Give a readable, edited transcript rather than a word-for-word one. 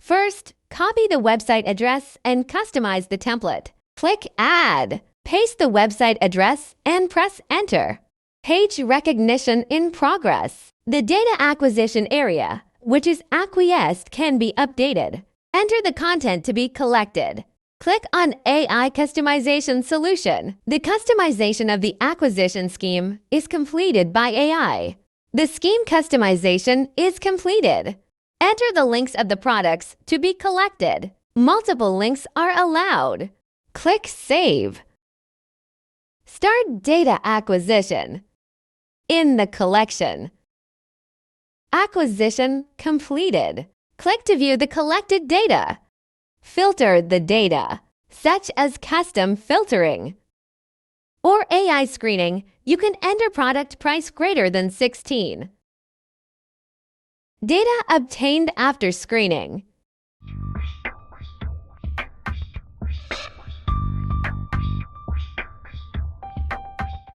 First, copy the website address and customize the template. Click Add. Paste the website address and press Enter. Page recognition in progress. The data acquisition area, which is acquiesced, can be updated. Enter the content to be collected. Click on AI Customization Solution. The customization of the acquisition scheme is completed by AI. The scheme customization is completed. Enter the links of the products to be collected. Multiple links are allowed. Click Save. Start data acquisition. In the collection. Acquisition completed. Click to view the collected data. Filter the data, such as custom filtering or AI screening. You can enter product price greater than 16. Data obtained after screening.